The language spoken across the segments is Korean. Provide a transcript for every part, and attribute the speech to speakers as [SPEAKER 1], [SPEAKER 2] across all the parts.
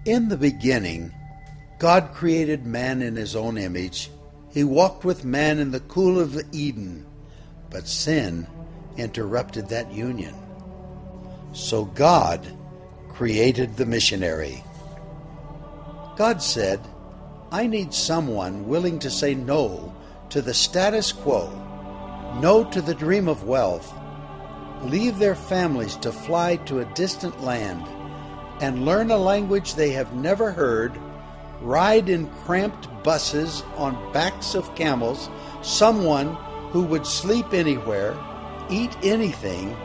[SPEAKER 1] In the beginning, God created man in his own image. He walked with man in the cool of Eden, but sin interrupted that union. So God created the missionary. God said, I need someone willing to say no to the status quo, no to the dream of wealth, leave their families to fly to a distant land, and learn a language they have never heard, ride in cramped buses on backs of camels, someone who would sleep anywhere, eat anything,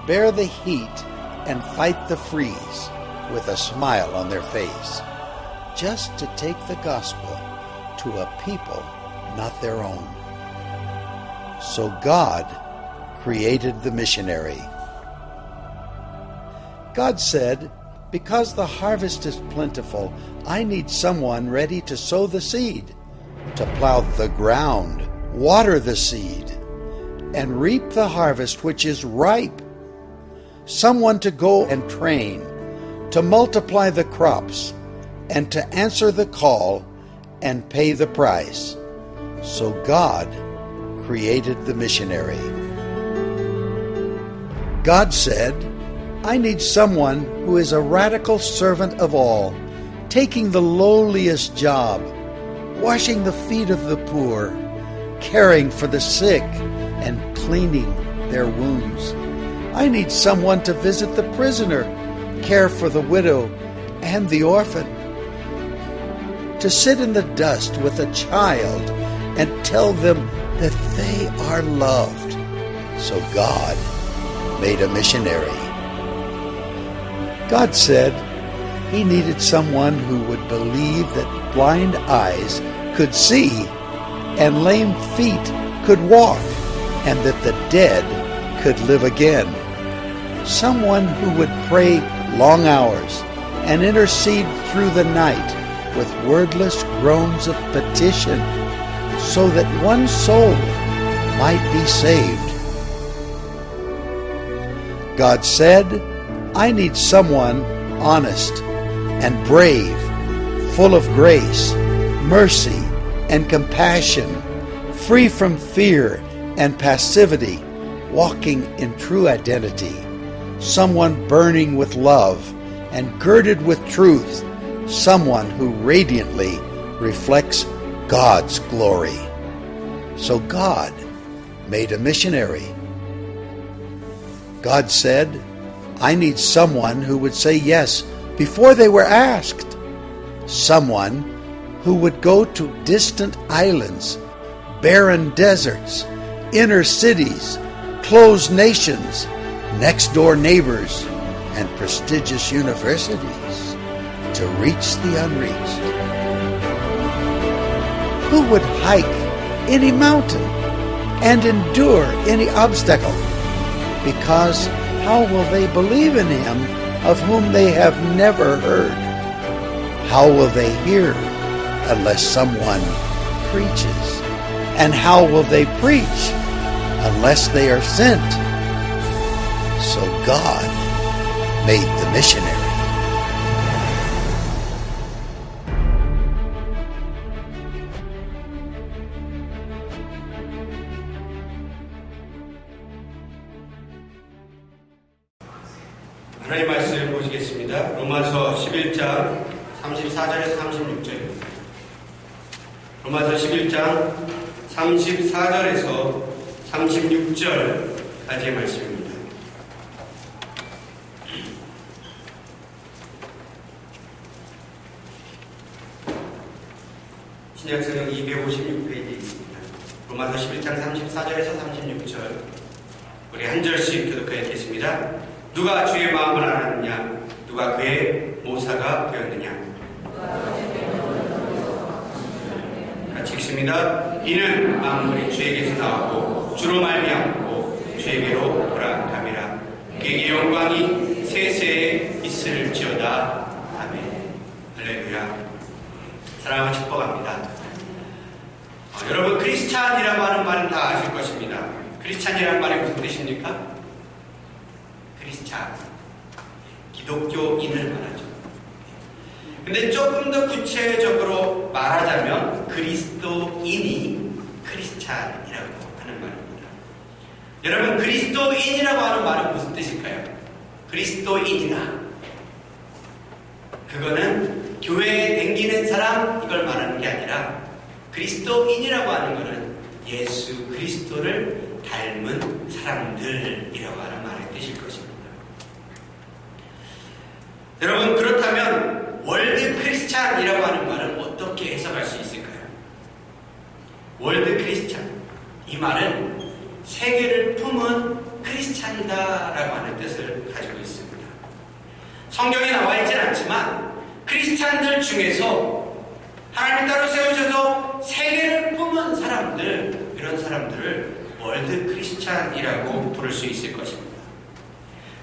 [SPEAKER 1] bear the heat, and fight the freeze with a smile on their face, just to take the gospel to a people not their own. So God created the missionary. God said, because the harvest is plentiful, I need someone ready to sow the seed, to plow the ground, water the seed, and reap the harvest which is ripe. Someone to go and train, to multiply the crops, and to answer the call and pay the price. So God created the missionary. God said, I need someone who is a radical servant of all, taking the lowliest job, washing the feet of the poor, caring for the sick, and cleaning their wounds. I need someone to visit the prisoner, care for the widow and the orphan, to sit in the dust with a child and tell them that they are loved. So God made a missionary. God said he needed someone who would believe that blind eyes could see and lame feet could walk and that the dead could live again. Someone who would pray long hours and intercede through the night with wordless groans of petition so that one soul might be saved. God said, I need someone honest and brave, full of grace, mercy, and compassion, free from fear and passivity, walking in true identity, someone burning with love and girded with truth, someone who radiantly reflects God's glory. So God made a missionary. God said, I need someone who would say yes before they were asked, someone who would go to distant islands, barren deserts, inner cities, closed nations, next-door neighbors, and prestigious universities to reach the unreached. Who would hike any mountain and endure any obstacle? Because how will they believe in him of whom they have never heard? How will they hear unless someone preaches? And how will they preach unless they are sent? So God made the missionary.
[SPEAKER 2] 하나님 말씀 보시겠습니다. 로마서 11장 34절에서 36절입니다. 로마서 11장 34절에서 36절까지의 말씀입니다. 신약성경 256페이지에 있습니다. 로마서 11장 34절에서 36절 우리 한 절씩 교독하여 읽겠습니다. 누가 주의 마음을 알았느냐? 누가 그의 모사가 되었느냐? 같이 읽습니다. 이는 만물이 주에게서 나오고 주로 말미암고 주에게로 돌아감이라. 그에게 영광이 세세에 있을지어다. 아멘. 할렐루야. 사랑하고 축복합니다. 여러분 크리스찬이라고 하는 말은 다 아실 것입니다. 크리스찬이라는 말이 무슨 뜻입니까? 크리스찬, 기독교인을 말하죠. 근데 조금 더 구체적으로 말하자면 그리스도인이 크리스찬이라고 하는 말입니다. 여러분, 그리스도인이라고 하는 말은 무슨 뜻일까요? 그리스도인이다. 그거는 교회에 댕기는 사람 이걸 말하는 게 아니라 그리스도인이라고 하는 것은 예수 그리스도를 닮은 사람들이라고 하는 말의 뜻일 것입니다. 여러분, 그렇다면 월드 크리스찬이라고 하는 말은 어떻게 해석할 수 있을까요? 월드 크리스찬, 이 말은 세계를 품은 크리스찬이다라고 하는 뜻을 가지고 있습니다. 성경에 나와 있지는 않지만 크리스찬들 중에서 하나님 따로 세우셔서 세계를 품은 사람들, 이런 사람들을 월드 크리스찬이라고 부를 수 있을 것입니다.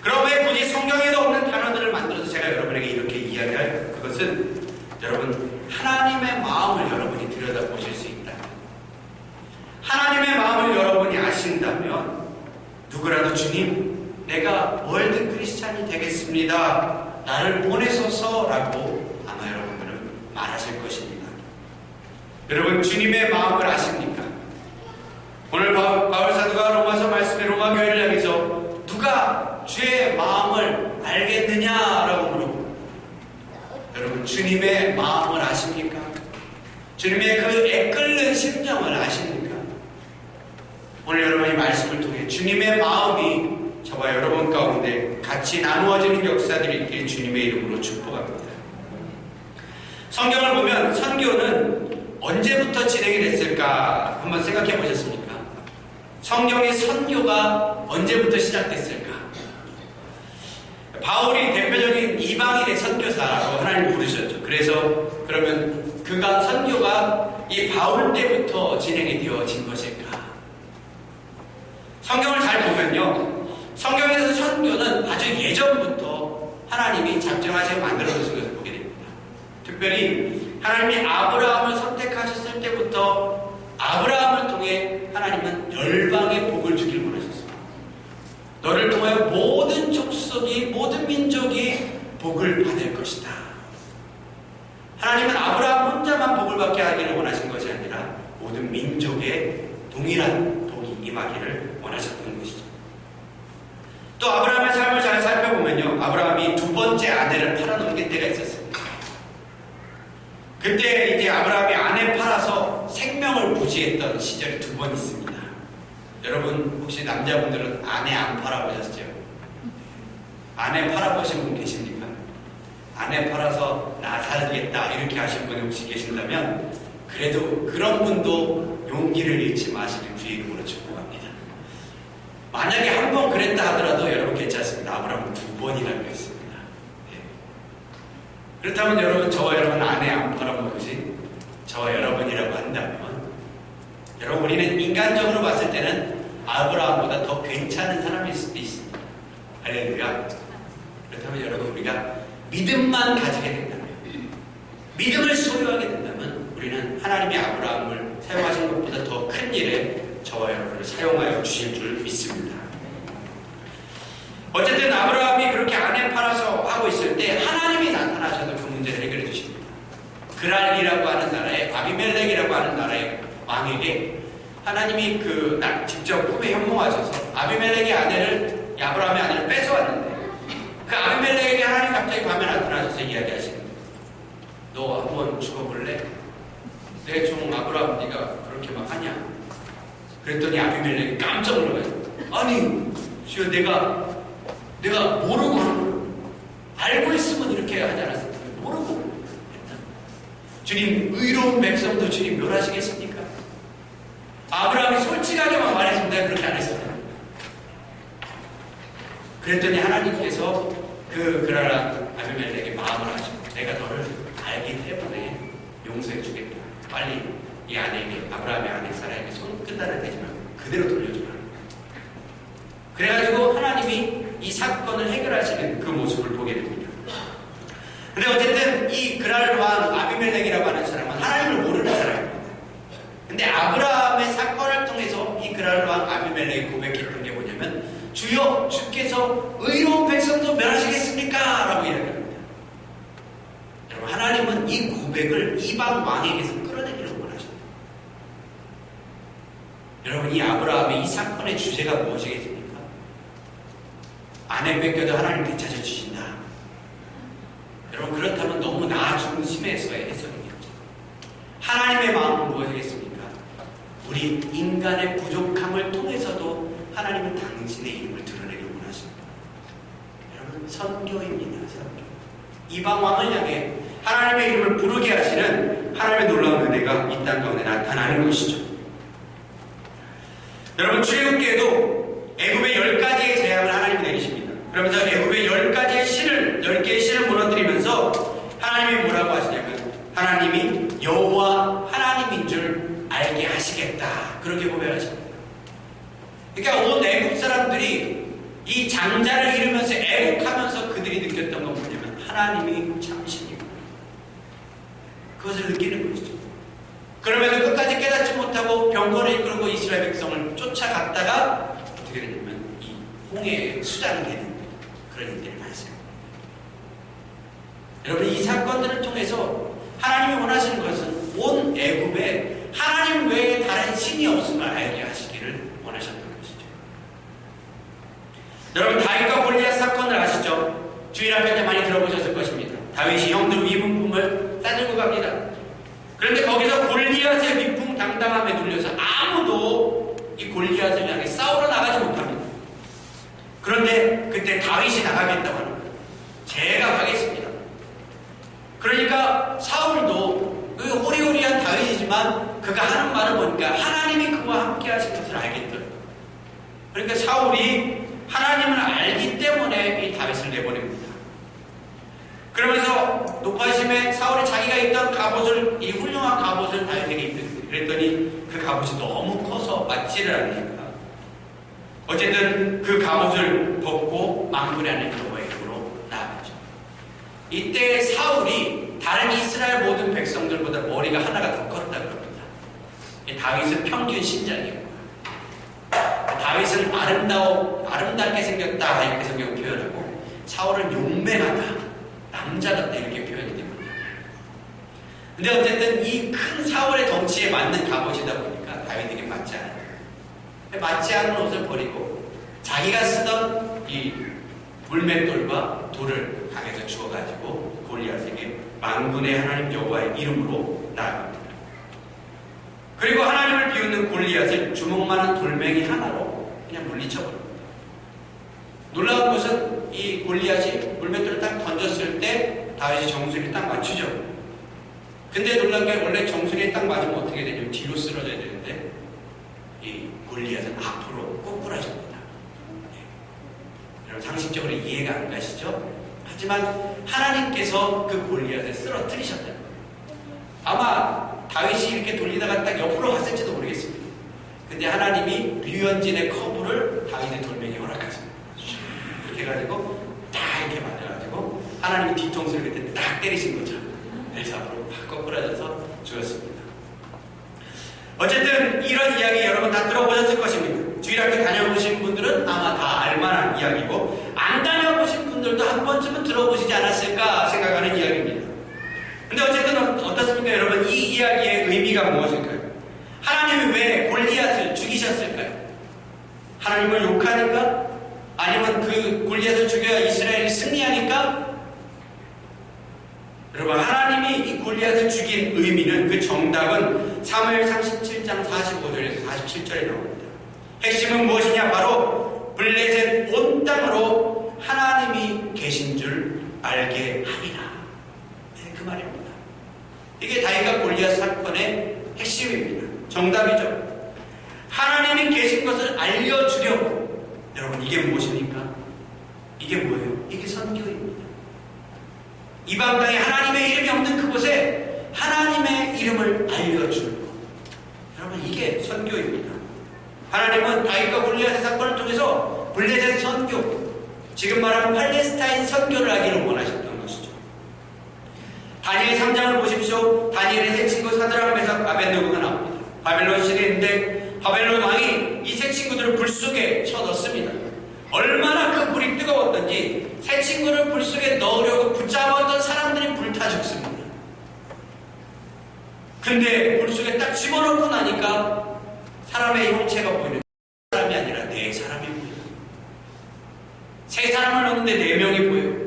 [SPEAKER 2] 그럼 왜 굳이 성경에도 없는 단어들을 만들어서 제가 여러분에게 이렇게 이야기할 그것은 여러분, 하나님의 마음을 여러분이 들여다보실 수 있다. 하나님의 마음을 여러분이 아신다면 누구라도 주님, 내가 월드 크리스찬이 되겠습니다. 나를 보내소서라고 아마 여러분들은 말하실 것입니다. 여러분, 주님의 마음을 아십니까? 오늘 바울 사도가 로마서 말씀에 로마 교회를 향해서 누가 주의 마음을 알겠느냐라고 물어봅니다. 여러분, 주님의 마음을 아십니까? 주님의 그 애끓는 심정을 아십니까? 오늘 여러분이 말씀을 통해 주님의 마음이 저와 여러분 가운데 같이 나누어지는 역사들이 있길 주님의 이름으로 축복합니다. 성경을 보면 선교는 언제부터 진행이 됐을까 한번 생각해 보셨습니까? 성경의 선교가 언제부터 시작됐을까? 바울이 대표적인 이방인의 선교사라고 하나님 부르셨죠. 그래서 그러면 그가 선교가 이 바울 때부터 진행이 되어진 것일까? 성경을 잘 보면요, 성경에서 선교는 아주 예전부터 하나님이 작정하시고 만들어주신 것을 보게 됩니다. 특별히 하나님이 아브라함을 선택하셨을 때부터 아브라함을 통해 하나님은 열방의 복을 주길 원하셨습니다. 너를 통하여 모든 족속이, 모든 민족이 복을 받을 것이다. 하나님은 아브라함 혼자만 복을 받게 하기를 원하신 것이 아니라 모든 민족의 동일한 복이 임하기를 원하셨던 것이죠. 또 아브라함의 삶을 잘 살펴보면요, 아브라함이 두 번째 아내를 팔아넘긴 때가 있었습니다. 그때 이제 아브라함이 아내 팔아서 생명을 부지했던 시절이 두 번 있습니다. 여러분, 혹시 남자분들은 아내 안 팔아보셨죠? 아내 팔아보신 분 계십니까? 아내 팔아서 나 살겠다 이렇게 하신 분이 혹시 계신다면 그래도 그런 분도 용기를 잃지 마시길 주의 이름으로 축복합니다. 만약에 한 번 그랬다 하더라도 여러분 괜찮습니다. 아브라함은 두 번이나 그랬습니다. 네. 그렇다면 여러분, 저와 여러분 아내 안 팔아먹으신 저와 여러분이라고 한다면 여러분, 우리는 인간적으로 봤을 때는 아브라함보다 더 괜찮은 사람일 수도 있습니다. 할렐루야. 그렇다면 여러분, 우리가 믿음만 가지게 된다면, 믿음을 소유하게 된다면 우리는 하나님이 아브라함을 사용하신 것보다 더 큰 일에 저와 여러분을 사용하여 주실 줄 믿습니다. 어쨌든 아브라함이 그렇게 아내 팔아서 하고 있을 때 하나님이 나타나셔서 그 문제를 해결해 주십니다. 그랄이라고 하는 나라의, 아비멜렉이라고 하는 나라의 왕에게 하나님이 직접 꿈에 현몽하셔서 아비멜렉의 아내를, 아브라함의 아내를 뺏어왔는데 그 아비멜렉에게 하나님 갑자기 밤에 나타나셔서 이야기하시는 거예요. 너 한번 죽어볼래? 내 종 아브라함 네가 그렇게 막 하냐? 그랬더니 아비멜렉이 깜짝 놀라요. 아니 주여, 내가 모르고 하는 거예요. 알고 있으면 이렇게 하지 않았어요. 모르고 했다. 주님, 의로운 백성도 주님 멸하시겠습니까? 아브라함이 솔직하게만 말했으면 내가 그렇게 안 했을 텐데. 그랬더니 하나님께서 그라라 아비멜렉에게 마음을 하시고 내가 너를 알기 때문에 용서해 주겠다. 빨리 이 아내에게, 아브라함의 아내 사라에게 손 끝나는 되지 말고 그대로 돌려주라. 그래가지고 하나님이 이 사건을 해결하시는 그 모습을 보게 됩니다. 근데 어쨌든 이 그랄 왕 아비멜렉이라고 하는 사람은 하나님을 모르는 사람입니다. 근데 아브라함의 사건을 통해서 이 그랄 왕 아비멜렉이 고백했던 게 뭐냐면, 주여, 주께서 의로운 백성도 멸하시겠습니까? 라고 이야기합니다. 여러분, 여러분, 하나님은 이 고백을 이방 왕에게서 끌어내기를 원하십니다. 여러분, 이 아브라함의 이 사건의 주제가 무엇이겠습니까? 아내 뺏겨도 하나님 되찾아 주신다. 여러분, 그렇다면 너무 나 중심에서의 해석이겠죠. 하나님의 마음은 무엇이겠습니까? 우리 인간의 부족함을 통해서도 하나님은 당신의 이름을 드러내기를 원하십니다. 여러분, 선교입니다. 선교. 이방 왕을 향해 하나님의 이름을 부르게 하시는 하나님의 놀라운 은혜가 이 땅 가운데 나타나는 것이죠. 여러분, 출애굽기에도 애굽의 10가지의 재앙을 하나님이 내리십니다. 그러면서 애굽의 10개의 신을 무너뜨리면서 하나님이 뭐라고 하시냐면 하나님이 여호와 하나님인 줄 알게 하시겠다. 그렇게 고백하십니다. 그러니까 온 애굽 사람들이 이 장자를 잃으면서 애국하면서 그들이 느꼈던 건 뭐냐면 하나님이 참신이구나. 그것을 느끼는 것이죠. 그러면서 끝까지 깨닫지 못하고 병거를 이끌고 이스라엘 백성을 쫓아갔다가 어떻게 되냐면 이 홍해에 수장이 되는 그런 일들이 발생합니다. 여러분, 이 사건들을 통해서 하나님이 원하시는 것은 온 애굽에 하나님 외에 다른 신이 없음을 알게 하시기를 원하셨던 것이죠. 여러분, 다윗과 골리앗 사건을 아시죠? 주일학교 때 많이 들어보셨을 것입니다. 다윗이 형들 위문품을 싸들고 갑니다. 그런데 거기서 골리앗의 위풍당당함에 눌려서 아무도 이 골리앗을 향해 싸우러 나가지 못합니다. 그런데 그때 다윗이 나가겠다고 하는 거예요. 제가 가겠습니다. 그러니까 사울도 그 호리호리한 다윗이지만 그가 하는 말을 보니까 하나님이 그와 함께 하신 것을 알겠더라고요. 그러니까 사울이 하나님을 알기 때문에 이 다윗을 내보냅니다. 그러면서 높아심에 사울이 자기가 입던 갑옷을, 이 훌륭한 갑옷을 다윗에게 입혔어요. 그랬더니 그 갑옷이 너무 커서 맞지를 않으니까 어쨌든 그 갑옷을 벗고 망군의 하나님 여호와에게로 나아가죠. 이때 사울이 다른 이스라엘 모든 백성들보다 머리가 하나가 더 컸다고 합니다. 다윗은 평균 신장이었고 다윗은 아름답게 생겼다 이렇게 성경을 표현하고 사울은 용맹하다, 남자 같다 이렇게 표현이 됩니다. 근데 어쨌든 이 큰 사울의 덩치에 맞는 갑옷이다 보니까 다윗에게 맞지 않아요. 맞지 않은 옷을 버리고 자기가 쓰던 이 물맷돌과 돌을 강에서 주워가지고 골리앗에게 만군의 하나님 여호와의 이름으로 나아갑니다. 그리고 하나님을 비웃는 골리앗을 주먹만한 돌멩이 하나로 그냥 물리쳐버립니다. 놀라운 것은 이 골리앗이 물맷돌을 딱 던졌을 때 다윗이 정수리에 딱 맞추죠. 근데 놀란 게 원래 정수리에 딱 맞으면 어떻게 되냐면 뒤로 쓰러져야 되는데 이 골리앗은 앞으로 꼬꾸라집니다. 네. 여러분, 상식적으로 이해가 안 가시죠? 하지만 하나님께서 그 골리앗을 쓰러뜨리셨다. 아마 다윗이 이렇게 돌리다가 딱 옆으로 갔을지도 모르겠습니다. 근데 하나님이 류현진의 커브를 다윗의 돌멩이에 허락하십니다. 이렇게 해가지고 딱 이렇게 맞아가지고 하나님이 뒤통수를 그때 딱 때리신 거죠. 그래서 앞으로 팍 꼬꾸라져서 죽었습니다. 어쨌든 이런 이야기 여러분 다 들어보셨을 것입니다. 주일학교 다녀보신 분들은 아마 다 알만한 이야기고 안 다녀보신 분들도 한 번쯤은 들어보시지 않았을까 생각하는 이야기입니다. 근데 어쨌든 어떻습니까 여러분? 이 이야기의 의미가 무엇일까요? 하나님이 왜 골리앗을 죽이셨을까요? 하나님을 욕하니까? 아니면 그 골리앗을 죽여야 이스라엘이 승리하니까? 여러분, 하나님이 이 골리앗을 죽인 의미는, 그 정답은 사무엘상 17장 45절에서 47절에 나옵니다. 핵심은 무엇이냐? 바로 블레셋 온 땅으로 하나님이 계신 줄 알게 하리라. 네, 그 말입니다. 이게 다윗과 골리앗 사건의 핵심입니다. 정답이죠. 하나님이 계신 것을 알려주려고. 여러분, 이게 무엇입니까? 이게 뭐예요? 이게 선교입니다. 이방 땅에 하나님의 이름이 없는 그곳에 하나님의 이름을 알려주는 것. 여러분, 이게 선교입니다. 하나님은 다윗과 골리앗의 사건을 통해서 블레셋 선교, 지금 말하는 팔레스타인 선교를 하기를 원하셨던 것이죠. 다니엘 3장을 보십시오. 다니엘의 세 친구 사드락, 메삭, 아벳느고가 나옵니다. 바벨론 시대인데 바벨론 왕이 이 세 친구들을 불 속에 쳐넣습니다. 얼마나 그 불이 뜨거웠던지 새 친구를 불 속에 넣으려고 붙잡았던 사람들이 불타 죽습니다. 근데 물 속에 딱 집어넣고 나니까 사람의 형체가 보이는 사람이 아니라 네 사람이 보여요. 세 사람을 넣는데 네 명이 보여요.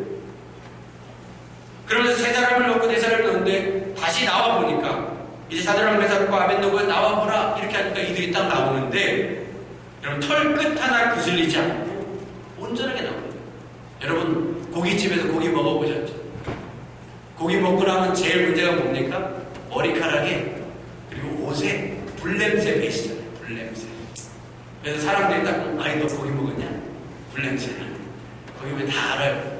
[SPEAKER 2] 그러면서 세 사람을 넣고 네 사람을 넣는데 다시 나와 보니까 이제 사드락 메삭과 아벳느고가 나와 보라 이렇게 하니까 이들이 딱 나오는데 여러분 털 끝 하나 그슬리지 않고 온전하게 나옵니다. 여러분 고깃집에서 고기 먹어보셨죠? 고기 먹고 나면 제일 문제가 뭡니까? 머리카락에 그리고 옷에 불냄새 배시잖아요. 불냄새. 그래서 사람들이 딱 아니 너 고기 먹었냐? 불냄새나. 거기 왜 다 알아요.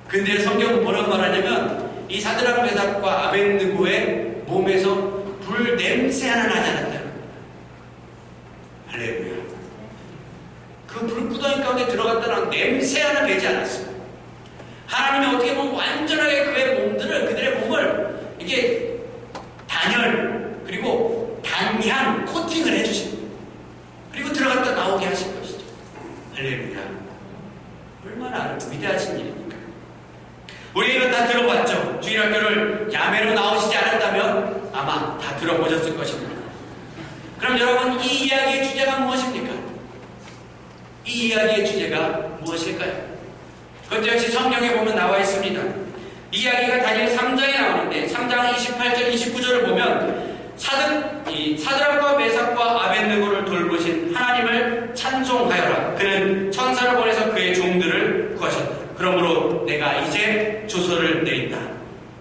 [SPEAKER 2] 근데 성경은 뭐라고 말하냐면 이 사드락 메삭과 아벳느고의 몸에서 불냄새 하나 나지 않았다. 할렐루야. 그 불구덩이 가운데 들어갔다는 냄새 하나 배지 않았어요. 하나님이 어떻게 보면 완전하게 그들의 몸을 이게 단열 그리고 단향 코팅을 해주십니다. 그리고 들어갔다 나오게 하신 것이죠. 할렐루야. 얼마나 위대하신 일입니까? 우리 이거 다 들어봤죠? 주일학교를 야매로 나오시지 않았다면 아마 다 들어보셨을 것입니다. 그럼 여러분 이 이야기의 주제가 무엇입니까? 이 이야기의 주제가 무엇일까요? 그것도 역시 성경에 보면 나와 있습니다. 이야기가 다니엘 3장에 나오는데 3장 28절 29절을 보면 사드락과 메삭과 아벳느고를 돌보신 하나님을 찬송하여라. 그는 천사를 보내서 그의 종들을 구하셨다. 그러므로 내가 이제 조서를 내린다.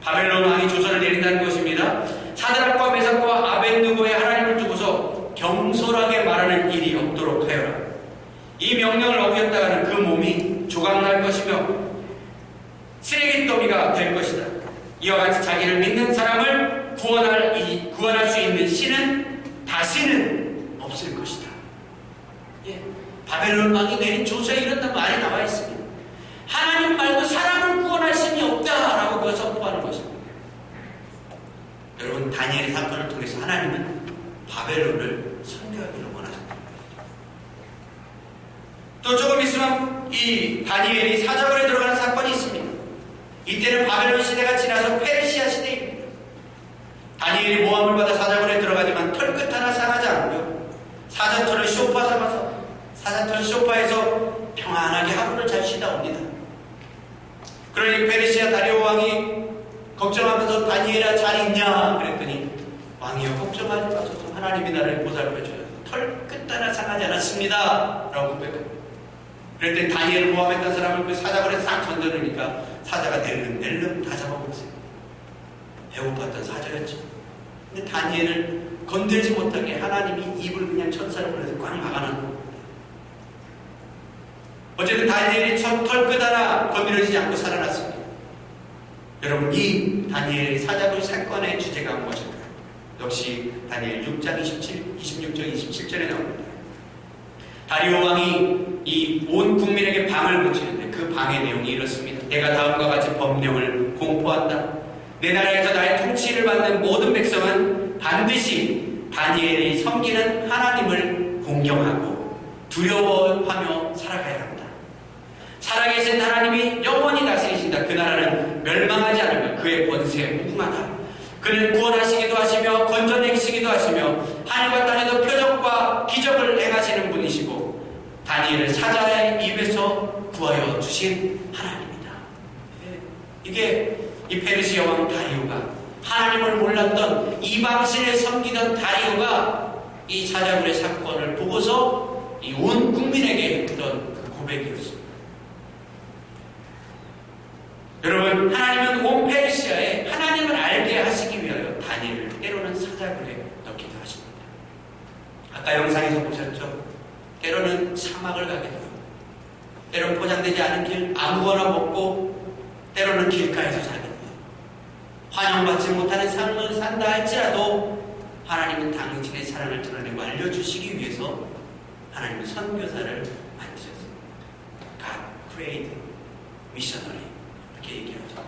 [SPEAKER 2] 바벨론 왕이 조서를 내린다는 것입니다. 사드락과 메삭과 아벳느고의 하나님을 두고서 경솔하게 말하는 일이 없도록 하여라. 이 명령을 어겼다가는 그 몸이 조각날 것이며 쓰레기 더미가 될 것이다. 이와 같이 자기를 믿는 사람을 구원할 수 있는 신은 다시는 없을 것이다. 예, 바벨론 왕이 내린 조서에 이런 말이 나와 있습니다. 하나님 말고 사람을 구원할 신이 없다라고 그걸 선포하는 것입니다. 여러분 다니엘의 사건을 통해서 하나님은 바벨론을 선교하기를 원하셨다. 또 조금 있으면 이 다니엘이 사자굴에 들어가는 사건이 있습니다. 이때는 바벨론 시대가 지나서 페르시아 시대입니다. 다니엘이 모함을 받아 사자굴에 들어가지만 털끝 하나 상하지 않고요. 사자털을 쇼파 삼아서 사자털 쇼파에서 평안하게 하루를 잘 쉬다 옵니다. 그러니 페르시아 다리오 왕이 걱정하면서 다니엘아 잘 있냐 그랬더니 왕이여 걱정하지 마소서 하나님이 나를 보살펴줘요. 털끝 하나 상하지 않았습니다 라고 고백합니다. 그랬더니 다니엘을 모함했던 사람을 그 사자굴에 싹 던져놓으니까 사자가 낼름 다 잡아먹었어요. 배고팠던 사자였죠. 근데 다니엘을 건들지 못하게 하나님이 입을 그냥 천사를 보내서 꽉 막아놓은 겁니다. 어쨌든 다니엘이 털끝 하나 건드려지지 않고 살아났습니다. 여러분 이 다니엘 사자굴 사건의 주제가 무엇일까요? 역시 다니엘 6장 26절 27절에 나옵니다. 다리오 왕이 이 온 국민에게 방을 붙이는데 그 방의 내용이 이렇습니다. 내가 다음과 같이 법령을 공포한다. 내 나라에서 나의 통치를 받는 모든 백성은 반드시 다니엘이 섬기는 하나님을 공경하고 두려워하며 살아가야 한다. 살아계신 하나님이 영원히 다스리신다. 그 나라는 멸망하지 않으며 그의 권세 무궁하다. 그는 구원하시기도 하시며 건져내시기도 하시며 하늘과 땅에도 표적과 기적을 행하시는 분이시고 다니엘을 사자의 입에서 구하여 주신 하나님이다. 이게 이 페르시아 왕 다리오가 하나님을 몰랐던 이방신을 섬기던 다리오가 이 사자굴의 사건을 보고서 이 온 국민에게 했던 그 고백이었습니다. 여러분 하나님은 온 페르시아에 하나님을 알게 하시기 위하여 다니엘을 때로는 사자굴에 넣기도 하십니다. 아까 영상에서 보셨죠? 때로는 사막을 가기도 하고 때로는 포장되지 않은 길 아무거나 먹고 때로는 길가에서 자기도 하고 환영받지 못하는 삶을 산다 할지라도 하나님은 당신의 사랑을 드러내고 알려주시기 위해서 하나님은 선교사를 만드셨습니다. God created missionary 이렇게 얘기하죠.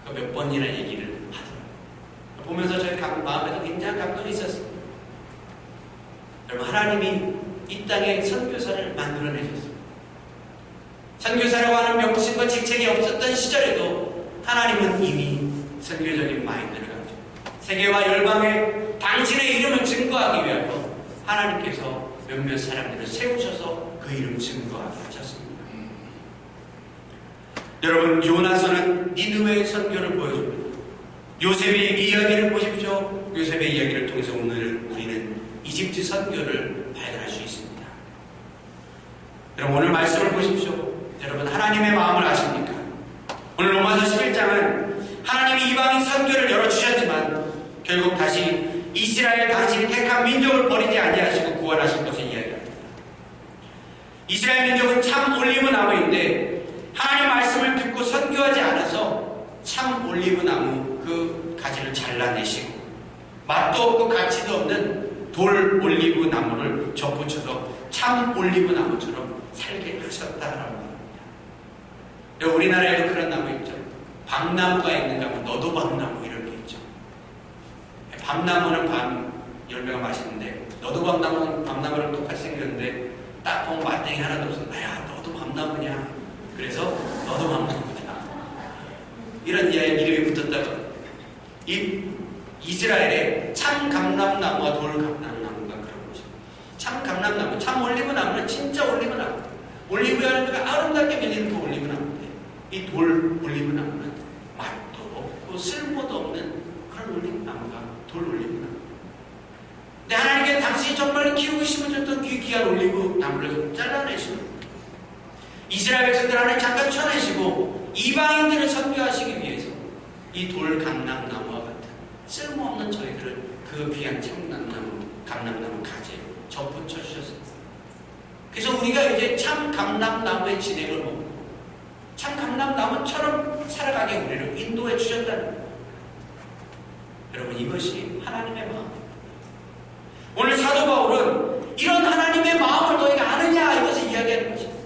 [SPEAKER 2] 그 몇 번이나 얘기를 하더라고요. 보면서 저희 마음에도 굉장히 감동이 있었습니다. 여러분 하나님이 이 땅에 선교사를 만들어내셨습니다. 선교사라고 하는 명칭과 직책이 없었던 시절에도 하나님은 이미 선교적인 마인드를 가지고 세계와 열방에 당신의 이름을 증거하기 위하여 하나님께서 몇몇 사람들을 세우셔서 그 이름 증거하게 하셨습니다. 여러분, 요나서는 니느웨의 선교를 보여줍니다. 요셉의 이야기를 보십시오. 요셉의 이야기를 통해서 오늘 우리는 이집트 선교를 발견할 수 있습니다. 여러분, 오늘 말씀을 보십시오. 여러분, 하나님의 마음을 아십니까? 오늘 로마서 11장은 하나님이 이방인 선교를 열어주셨지만 결국 다시 이스라엘 당신이 택한 민족을 버리지 아니하시고 구원하실 것을 이야기합니다. 이스라엘 민족은 참 올리브 나무인데 하나님 말씀을 듣고 선교하지 않아서 참 올리브 나무 그 가지를 잘라내시고 맛도 없고 가치도 없는 돌 올리브 나무를 접붙여서 참 올리브 나무처럼 살게 하셨다라고 합니다. 우리나라에도 그런 나무 있죠. 밤나무가 있는 나무, 너도 밤나무 이런 게 있죠. 밤나무는 밤 열매가 맛있는데 너도 밤나무랑 똑같이 생겼는데 딱 보면 맛땡이 하나도 없어. 야, 너도 밤나무냐? 그래서 너도 밤나무냐? 이런 이름이 붙었다가 이 이스라엘의 참 감람나무와 돌 감람나무가 그런 것입니다. 참 감람나무, 참 올리브 나무는 진짜 올리브 나무. 올리브 열매가 아름답게 밀리는 그 올리브 나무인데 이 돌 올리브 나무는 맛도 없고 쓸모도 없는 그런 올리브 나무가 돌 올리브 나무. 근데 하나님께 당신이 정말 키우고 심어줬던 귀한 올리브 나무를 잘라내시고 이스라엘 백성들 안에 잠깐 쳐내시고 이방인들을 선교하시기 위해서 이 돌 감람나무와 같은 쓸모없는 저희들을 그 귀한 참나무, 감람나무 가지에 접붙여 주셨습니다. 그래서 우리가 이제 참 감람나무의 진액을 먹고 참 감람나무처럼 살아가게 우리를 인도해 주셨다는 거예요. 여러분, 이것이 하나님의 마음입니다. 오늘 사도 바울은 이런 하나님의 마음을 너희가 아느냐 이것을 이야기하는 것입니다.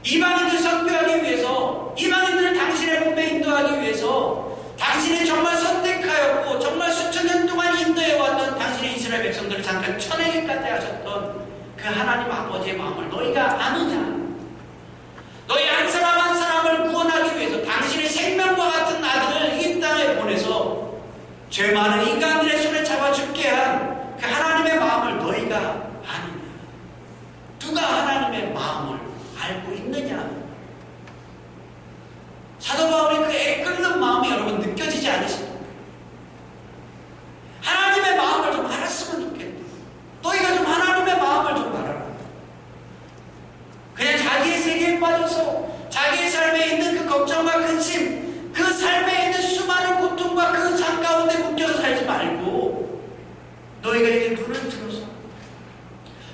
[SPEAKER 2] 이방인들 선교하기 위해서 이방인들을 당신의 품에 인도하기 위해서 당신이 정말 선택하였고 정말 수천 년 동안 인도해왔던 당신의 이스라엘 백성들을 잠깐 쳐내기까지 하셨던 그 하나님 아버지의 마음을 너희가 아느냐? 너희 한 사람 한 사람을 구원하기 위해서 당신의 생명과 같은 아들을 이 땅에 보내서 죄 많은 인간들의 손에 잡아 죽게 한 그 하나님의 마음을 너희가 아느냐? 누가 하나님의 마음을 알고 있느냐? 사도 바울이 그 애끓는 마음이 여러분 느껴지지 않으십니까? 하나님의 마음을 좀 알았으면 좋겠다. 너희가 좀 하나님의 마음을 좀 알아라. 그냥 자기의 세계에 빠져서 자기의 삶에 있는 그 걱정과 근심, 그 삶에 있는 수많은 고통과 그 삶 가운데 묶여서 살지 말고 너희가 이제 눈을 들어서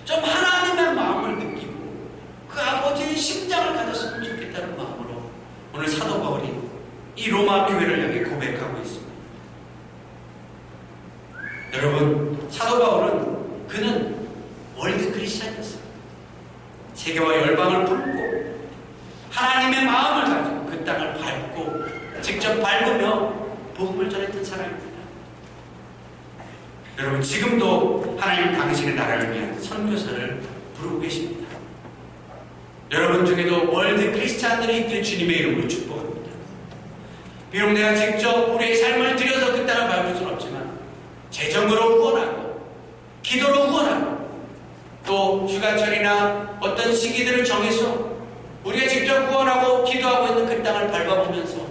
[SPEAKER 2] 좀 하나님의 마음을 느끼고 그 아버지의 심장을 가졌으면 좋겠다는 마음으로 오늘 사도 바울이 이 로마 교회를 향해 고백하고 있습니다. 여러분, 사도 바울은 그는 월드 크리스찬이었어요. 세계와 열방을 품고 하나님의 마음을 가지고 그 땅을 밟고 직접 밟으며 복음을 전했던 사람입니다. 여러분, 지금도 하나님 당신의 나라를 위한 선교사를 부르고 계십니다. 여러분 중에도 월드 크리스찬들이 있길 주님의 이름으로 축복합니다. 비록 내가 직접 우리의 삶을 들여서 그 땅을 밟을 수는 없지만 재정으로 후원하고 기도로 후원하고 또 휴가철이나 어떤 시기들을 정해서 우리가 직접 후원하고 기도하고 있는 그 땅을 밟아보면서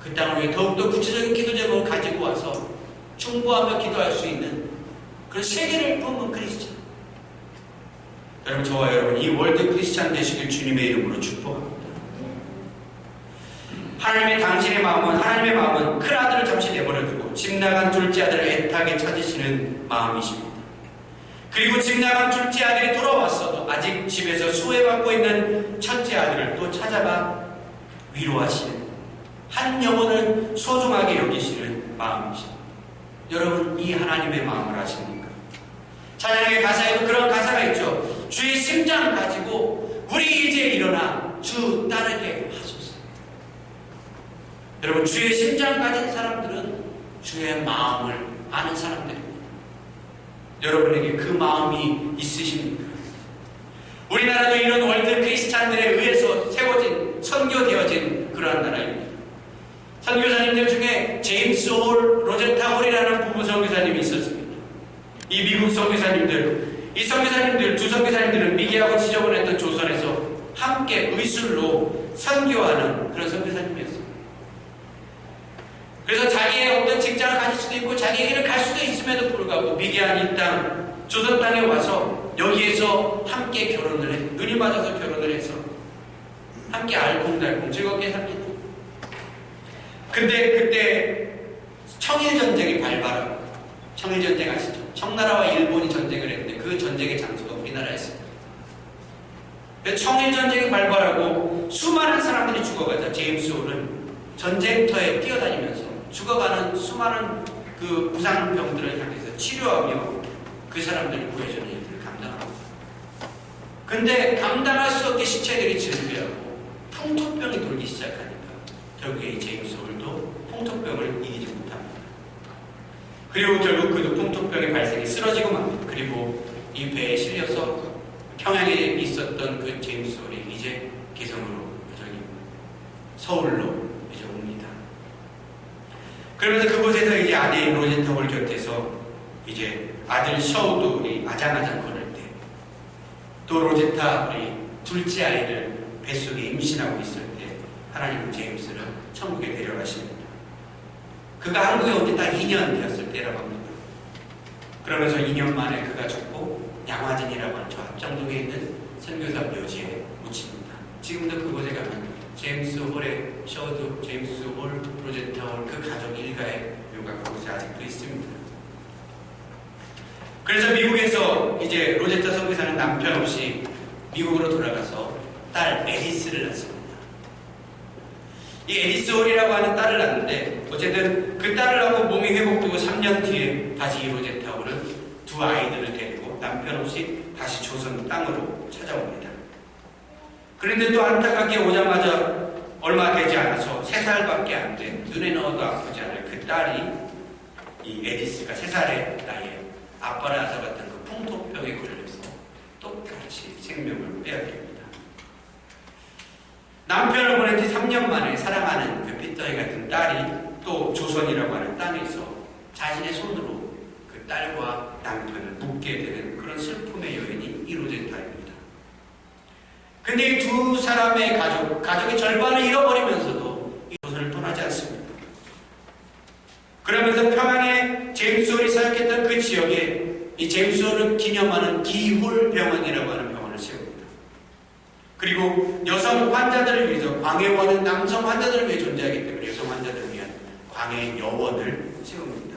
[SPEAKER 2] 그 땅을 위해 더욱더 구체적인 기도 제목을 가지고 와서 충고하며 기도할 수 있는 그런 세계를 품은 크리스찬. 여러분, 저와 여러분 이 월드 크리스찬 되시길 주님의 이름으로 축복합니다. 당신의 마음은 하나님의 마음은 큰 아들을 잠시 내버려두고 집 나간 둘째 아들을 애타게 찾으시는 마음이십니다. 그리고 집 나간 둘째 아들이 돌아왔어도 아직 집에서 수혜받고 있는 첫째 아들을 또 찾아가 위로하시는 한 영혼을 소중하게 여기시는 마음이십니다. 여러분, 이 하나님의 마음을 아십니까? 찬양의 가사에도 그런 가사가 있죠. 주의 심장 가지고 우리 이제 일어나 주 따르게 하소서. 여러분, 주의 심장 가진 사람들은 주의 마음을 아는 사람들입니다. 여러분에게 그 마음이 있으십니까? 우리나라도 이런 월드 크리스찬들에 의해서 세워진, 선교되어진 그러한 나라입니다. 선교사님들 중에 제임스 홀, 로제타 홀이라는 선교사님들, 이 선교사님들, 두 선교사님들은 미개하고 지저분했던 조선에서 함께 의술로 선교하는 그런 선교사님이었습니다. 그래서 자기의 어떤 직장을 가질 수도 있고 자기의 길을 갈 수도 있음에도 불구하고 미개한 이 땅, 조선 땅에 와서 여기에서 함께 결혼을 해, 눈이 맞아서 결혼을 해서 함께 알콩달콩 즐겁게 삽니다. 근데 그때 청일전쟁이 발발하고, 청일전쟁 아시죠? 청나라와 일본이 전쟁을 했는데 그 전쟁의 장소가 우리나라였습니다. 청일전쟁이 발발하고 수많은 사람들이 죽어가자 제임스 홀은 전쟁터에 뛰어다니면서 죽어가는 수많은 그 부상병들을 향해서 치료하며 그 사람들을 구해주는 일들을 감당합니다. 근데 감당할 수 없게 시체들이 증비하고 풍토병이 돌기 시작하니까 결국에 이 제임스 홀도 풍토병을 이기지 못합니다. 그리고 결국 그도 풍토병의 발생이 쓰러지고 맙니다. 그리고 이 배에 실려서 평양에 있었던 그 제임스 홀이 이제 개성으로 여전히 서울로 이제 옵니다. 그러면서 그곳에서 이제 아내인 로제타 홀 곁에서 이제 아들 셔우도 아장아장 걸을 때, 또 로제타 홀이 둘째 아이를 뱃속에 임신하고 있을 때 하나님은 제임스를 천국에 데려가십니다. 그가 한국에 온 지 딱 2년 되었을 때라고 합니다. 그러면서 2년 만에 그가 죽고 양화진이라고 하는 저 합정동에 있는 선교사 묘지에 묻힙니다. 지금도 그곳에 가면 제임스 홀의 셔우드, 제임스 홀, 로제타 홀 그 가족 일가의 묘가 그곳에 아직도 있습니다. 그래서 미국에서 이제 로제타 선교사는 남편 없이 미국으로 돌아가서 딸 에디스를 낳습니다. 이 에디스 홀이라고 하는 딸을 낳는데 어쨌든 그 딸을 낳고 몸이 회복되고 3년 뒤에 다시 이 로제타 홀은 두 아이들을 데리고 남편 없이 다시 조선 땅으로 찾아옵니다. 그런데 또 안타깝게 오자마자 얼마 되지 않아서 3살밖에 안 돼 눈에 넣어도 아프지 않을 그 딸이 이 에디스가 3살의 나이에 아빠를 앗아갔던 그 풍토병에 걸려서 똑같이 생명을 빼앗깁니다. 남편을 보낸 지 3년 만에 사랑하는 그 핏덩이 같은 딸이 또 조선이라고 하는 땅에서 자신의 손으로 그 딸과 남편을 묶게 되는 그런 슬픔의 여인이 이 로제타입니다. 근데 이 두 사람의 가족의 절반을 잃어버리면서도 이 조선을 떠나지 않습니다. 그러면서 평양에 제임스 홀이 사역했던 그 지역에 이 제임스 홀을 기념하는 기홀 병원이라고 하는 병원을 세웁니다. 그리고 여성 환자들을 위해서 광해원은 남성 환자들을 위해 존재하기 때문에 여성 환자들을 위한 광해여원을 세웁니다.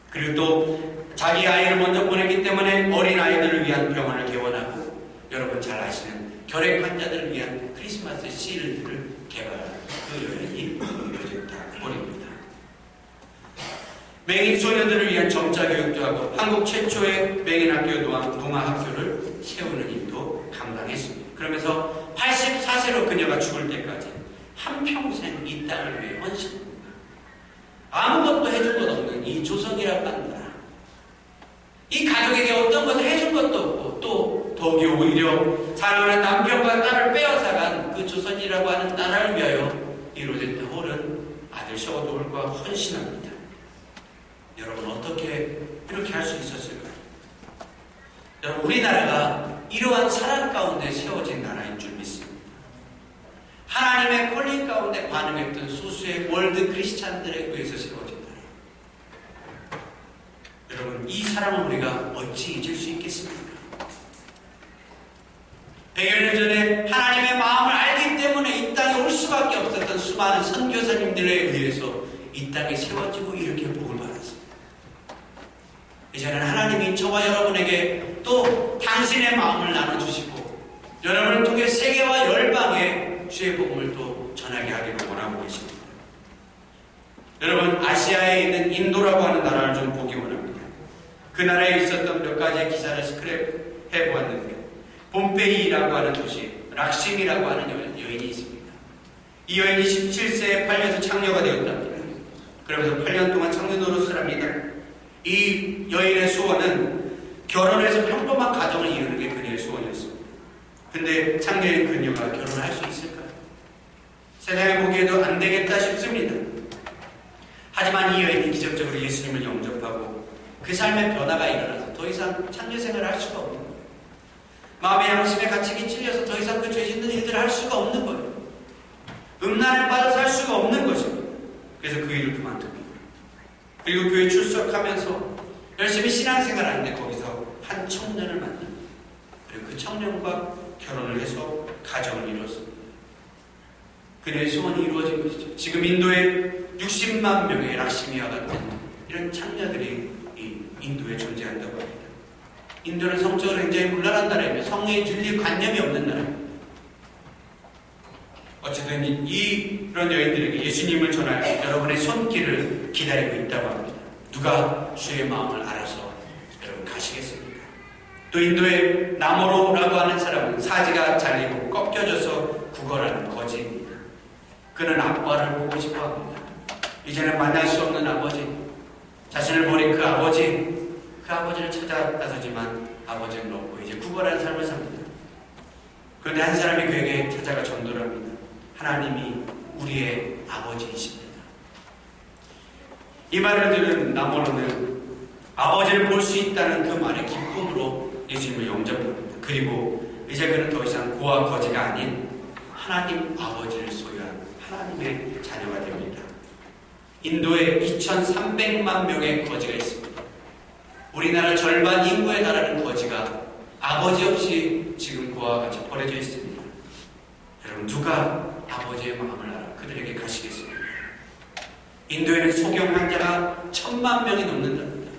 [SPEAKER 2] 그리고 또 자기 아이를 먼저 보냈기 때문에 어린 아이들을 위한 병원을 개원하고 여러분 잘 아시는 결핵 환자들을 위한 크리스마스 실들을 개발한 그 여인이 로제타 홀입니다. 맹인 소녀들을 위한 점자 교육도 하고 한국 최초의 맹인 학교 동아 학교를 세우는 일도 감당했습니다. 그러면서 84세로 그녀가 죽을 때까지 한평생 이 땅을 위해 헌신합니다. 아무것도 해준 것 없는 이 조선이라고 하는 나라, 이 가족에게 어떤 것을 해준 것도 없고 또 더욱이 오히려 사랑하는 남편과 딸을 빼앗아간 그 조선이라고 하는 나라를 위하여 이 로제타 홀은 아들 셔우드 홀과 헌신합니다. 여러분 어떻게 이렇게 할 수 있었을까요? 여러분 우리나라가 이러한 사랑 가운데 세워진 나라인 줄 믿습니다. 하나님의 콜링 가운데 반응했던 수수의 월드 크리스찬들에 의해서 세워진 나라. 여러분 이 사랑을 우리가 어찌 잊을 수 있겠습니까? 100여 년 전에 하나님의 마음을 알기 때문에 이 땅에 올 수밖에 없었던 수많은 선교사님들에 의해서 이 땅에 세워지고 이렇게 복을 받았습니다. 이제는 하나님이 저와 여러분에게 또 당신의 마음을 나눠주시고 여러분을 통해 세계와 열방에 주의 복음을 또 전하게 하기를 원하고 계십니다. 여러분 아시아에 있는 인도라고 하는 나라를 좀 보기 원합니다. 그 나라에 있었던 몇 가지의 기사를 스크랩 해보았는데 봄페이라고 하는 도시 락심이라고 하는 여인이 있습니다. 이 여인이 17세에 팔려서 창녀가 되었답니다. 그러면서 8년 동안 창녀 노릇을 합니다. 이 여인의 소원은 결혼해서 평범한 가정을 이루는 게 그녀의 소원이었습니다. 근데 창녀인 그녀가 결혼할 수 있을까요? 세상에 보기에도 안 되겠다 싶습니다. 하지만 이 여인이 기적적으로 예수님을 영접하고 그 삶의 변화가 일어나서 더 이상 창녀 생활을 할 수가 없는 거예요. 마음의 양심의 가책이 찔려서 더 이상 그 죄 짓는 일들을 할 수가 없는 거예요. 음란에 빠져서 할 수가 없는 것입니다. 그래서 그 일을 그만둡니다. 그리고 교회 출석하면서 열심히 신앙생활 하는데 거기서 한 청년을 만납니다. 그리고 그 청년과 결혼을 해서 가정을 이뤘습니다. 그녀의 소원이 이루어진 것이죠. 지금 인도에 60만 명의 락시미와 같은 이런 창녀들이 이 인도에 존재한다고 합니다. 인도는 성적으로 굉장히 문란한 나라이며 성에 윤리 관념이 없는 나라입니다. 어쨌든 이런 여인들에게 예수님을 전할 여러분의 손길을 기다리고 있다고 합니다. 누가 주의 마음을 알아서 여러분 가시겠습니까? 또 인도의 나모로라고 하는 사람은 사지가 잘리고 꺾여져서 구걸하는 거지입니다. 그는 아빠를 보고 싶어 합니다. 이제는 만날 수 없는 아버지, 자신을 버린 그 아버지를 찾아 나서지만 아버지는 없고 이제 구걸하는 삶을 삽니다. 그런데 한 사람이 그에게 찾아가 전도를 합니다. 하나님이 우리의 아버지이십니다. 이 말을 들은 나모로는 아버지를 볼 수 있다는 그 말에 기쁨으로 예수님을 영접합니다. 그리고 이제 그는 더 이상 고와 거지가 아닌 하나님 아버지를 소유한 하나님의 자녀가 됩니다. 인도에 2300만 명의 거지가 있습니다. 우리나라 절반 인구에 달하는 거지가 아버지 없이 지금 그와 같이 버려져 있습니다. 여러분, 누가 아버지의 마음을 알아 그들에게 가시겠습니까? 인도에는 소경 환자가 1000만 명이 넘는답니다.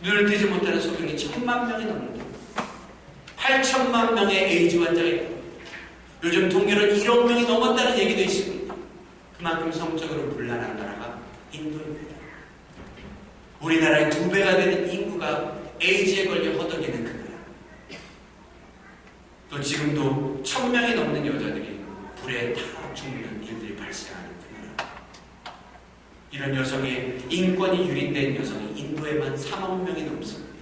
[SPEAKER 2] 눈을 뜨지 못하는 소경이 1000만 명이 넘는다. 8천만 명의 에이즈 환자가 있다. 요즘 통계로 1억 명이 넘었다는 얘기도 있습니다. 그만큼 성적으로 문란한 나라가 인도입니다. 우리나라의 2배가 되는 인구가 에이즈에 걸려 허덕이는 그 나라. 또 지금도 1000명이 넘는 여자들이 불에 타 죽는 일들이 발생하는 그 나라. 이런 여성의 인권이 유린된 여성이 인도에만 3억 명이 넘습니다.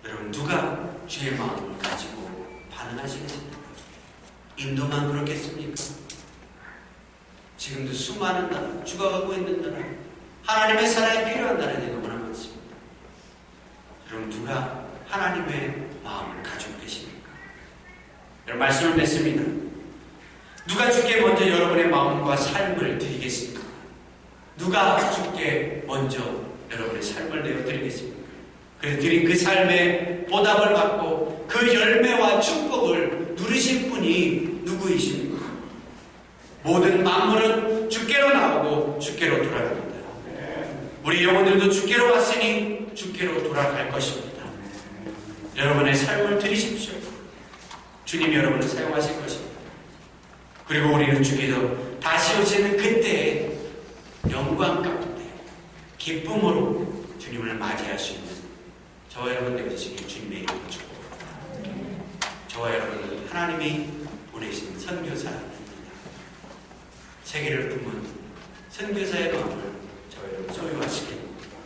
[SPEAKER 2] 여러분, 누가 주의 마음을 가지고 반응하시겠습니까? 인도만 그렇겠습니까? 지금도 수많은 나라, 죽어가고 있는 나라, 하나님의 사랑이 필요한 나라들이 너무나 많습니다. 여러분, 누가 하나님의 마음을 가지고 계십니까? 여러분, 말씀을 맺습니다. 누가 주께 먼저 여러분의 마음과 삶을 드리겠습니까? 누가 주께 먼저 여러분의 삶을 내어드리겠습니까? 그래서 드린 그 삶의 보답을 받고 그 열매와 축복을 누리실 분이 누구이십니까? 모든 만물은 주께로 나오고 주께로 돌아갑니다. 우리 영혼들도 주께로 왔으니 주께로 돌아갈 것입니다. 여러분의 삶을 드리십시오. 주님이 여러분을 사용하실 것입니다. 그리고 우리는 주께서 다시 오시는 그때에 영광 가운데 기쁨으로 주님을 맞이할 수 있는 저와 여러분 되시길 주님의 이름으로 축복합니다. 저와 여러분은 하나님이 보내신 선교사입니다. 세계를 품은 선교사의 마음을 저와 여러분 소유하시길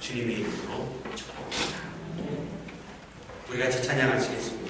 [SPEAKER 2] 주님의 이름으로 축복합니다. 우리 같이 찬양하시겠습니다.